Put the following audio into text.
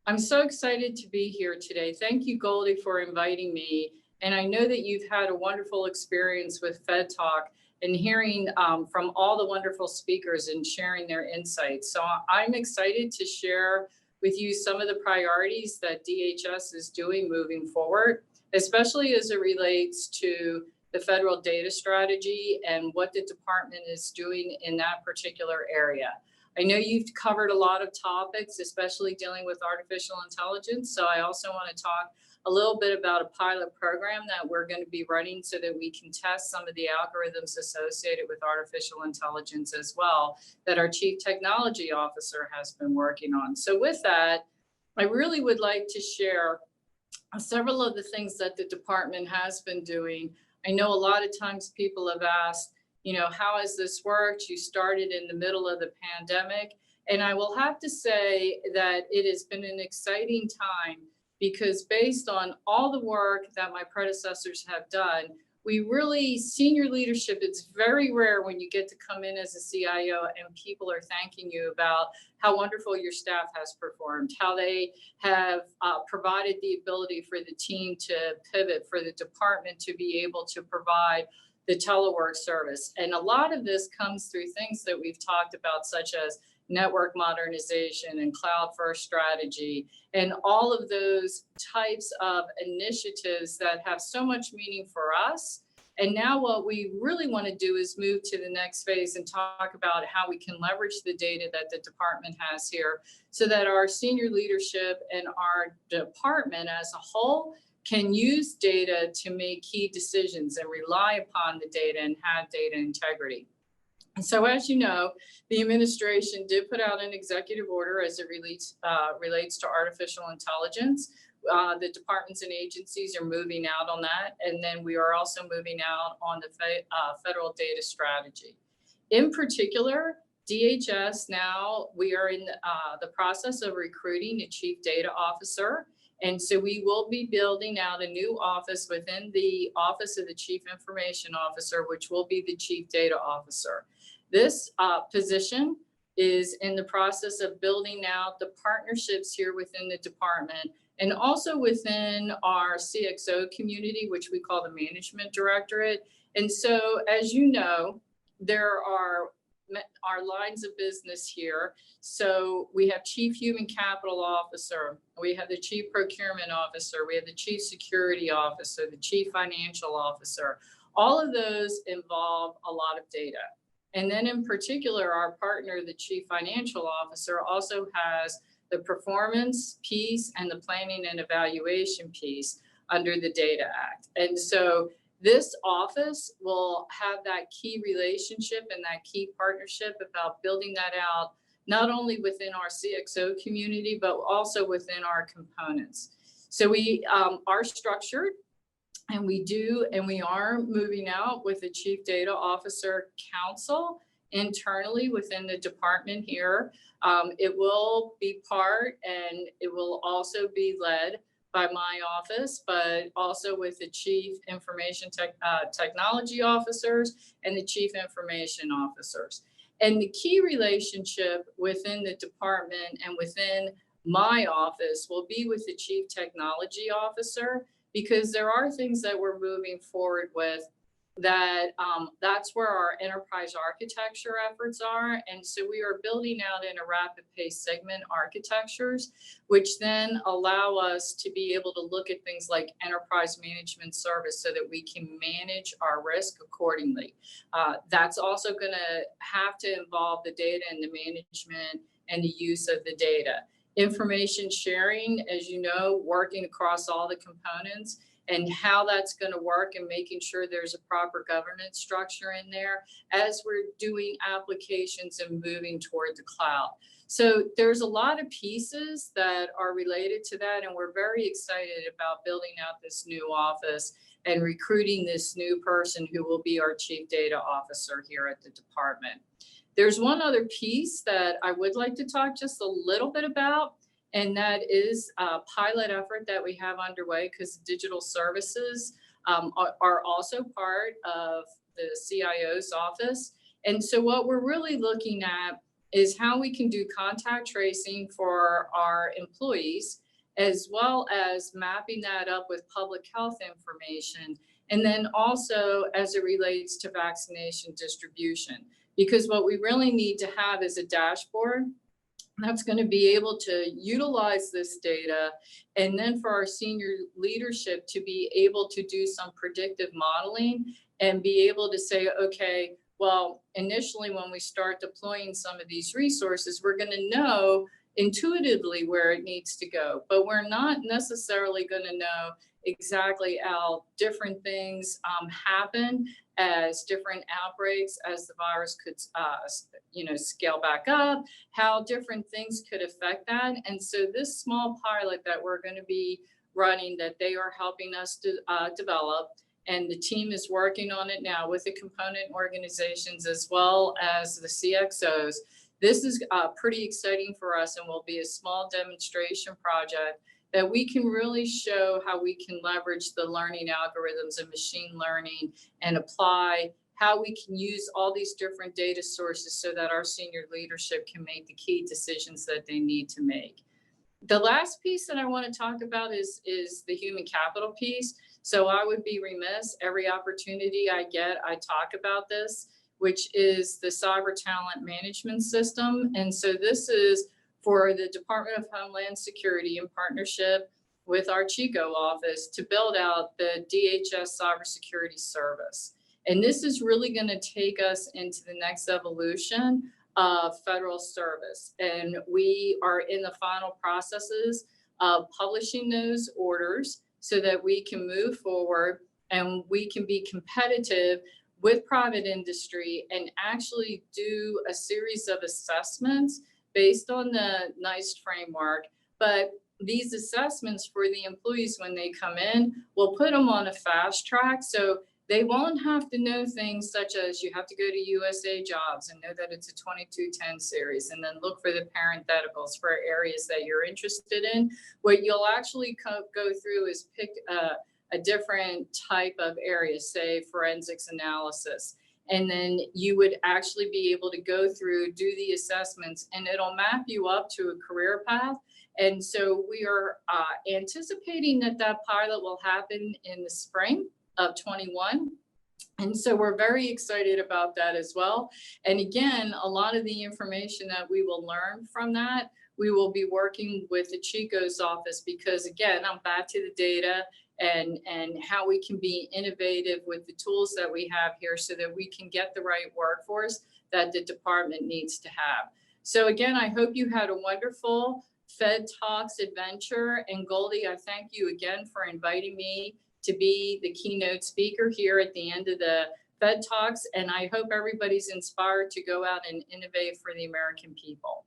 I'm so excited to be here today. Thank you, Goldie, for inviting me. And I know that you've had a wonderful experience with FedTalk and hearing from all the wonderful speakers and sharing their insights. So I'm excited to share with you some of the priorities that DHS is doing moving forward, especially as it relates to the federal data strategy and what the department is doing in that particular area. I know you've covered a lot of topics, especially dealing with artificial intelligence. So I also want to talk a little bit about a pilot program that we're going to be running so that we can test some of the algorithms associated with artificial intelligence as well, that our Chief Technology Officer has been working on. So with that, I really would like to share several of the things that the department has been doing. I know a lot of times people have asked, how has this worked? You started in the middle of the pandemic. And I will have to say that it has been an exciting time because based on all the work that my predecessors have done, senior leadership, it's very rare when you get to come in as a CIO and people are thanking you about how wonderful your staff has performed, how they have provided the ability for the team to pivot, for the department to be able to provide the telework service. And a lot of this comes through things that we've talked about, such as network modernization and cloud first strategy, and all of those types of initiatives that have so much meaning for us. And now what we really want to do is move to the next phase and talk about how we can leverage the data that the department has here so that our senior leadership and our department as a whole can use data to make key decisions and rely upon the data and have data integrity. And so, as you know, the administration did put out an executive order as it relates to artificial intelligence. The departments and agencies are moving out on that. And then we are also moving out on the federal data strategy. In particular, DHS now, we are in the process of recruiting a chief data officer. And so we will be building out a new office within the Office of the Chief Information Officer, which will be the Chief Data Officer. This position is in the process of building out the partnerships here within the department and also within our CXO community, which we call the Management Directorate. And so, as you know, there are our lines of business here. So we have Chief Human Capital Officer, we have the Chief Procurement Officer, we have the Chief Security Officer, the Chief Financial Officer. All of those involve a lot of data. And then in particular, our partner, the Chief Financial Officer, also has the performance piece and the planning and evaluation piece under the Data Act. And so this office will have that key relationship and that key partnership about building that out, not only within our CXO community, but also within our components. So we are structured, and we are moving out with the Chief Data Officer Council internally within the department here. It will be part, and it will also be led by my office, but also with the Chief Information Technology Officers and the Chief Information Officers. And the key relationship within the department and within my office will be with the Chief Technology Officer, because there are things that we're moving forward with that's where our enterprise architecture efforts are. And so we are building out in a rapid pace segment architectures, which then allow us to be able to look at things like enterprise management service so that we can manage our risk accordingly. That's also going to have to involve the data and the management and the use of the data. Information sharing, as you know, working across all the components, and how that's going to work and making sure there's a proper governance structure in there as we're doing applications and moving toward the cloud. So there's a lot of pieces that are related to that, and we're very excited about building out this new office and recruiting this new person who will be our Chief Data Officer here at the department. There's one other piece that I would like to talk just a little bit about, and that is a pilot effort that we have underway, because digital services are also part of the CIO's office. And so what we're really looking at is how we can do contact tracing for our employees, as well as mapping that up with public health information. And then also as it relates to vaccination distribution, because what we really need to have is a dashboard that's going to be able to utilize this data, and then for our senior leadership to be able to do some predictive modeling and be able to say, okay, well, initially when we start deploying some of these resources, we're going to know intuitively where it needs to go, but we're not necessarily going to know exactly how different things happen as different outbreaks, as the virus could, scale back up, how different things could affect that. And so this small pilot that we're going to be running, that they are helping us to develop, and the team is working on it now with the component organizations as well as the CXOs. This is pretty exciting for us, and will be a small demonstration project that we can really show how we can leverage the learning algorithms and machine learning and apply how we can use all these different data sources so that our senior leadership can make the key decisions that they need to make. The last piece that I want to talk about is the human capital piece. So I would be remiss, every opportunity I get, I talk about this, which is the cyber talent management system. And so this is for the Department of Homeland Security in partnership with our Chico office to build out the DHS cybersecurity service. And this is really going to take us into the next evolution of federal service. And we are in the final processes of publishing those orders so that we can move forward and we can be competitive with private industry and actually do a series of assessments based on the NICE framework. But these assessments for the employees when they come in, we'll put them on a fast track. So they won't have to know things such as you have to go to USA Jobs and know that it's a 2210 series, and then look for the parentheticals for areas that you're interested in. What you'll actually go through is pick a different type of area, say forensics analysis. And then you would actually be able to go through, do the assessments, and it'll map you up to a career path. And so we are anticipating that pilot will happen in the spring of 21. And so we're very excited about that as well. And again, a lot of the information that we will learn from that, we will be working with the Chico's office, because again, I'm back to the data and how we can be innovative with the tools that we have here so that we can get the right workforce that the department needs to have. So again, I hope you had a wonderful FedTalks adventure. And Goldie, I thank you again for inviting me to be the keynote speaker here at the end of the FedTalks. And I hope everybody's inspired to go out and innovate for the American people.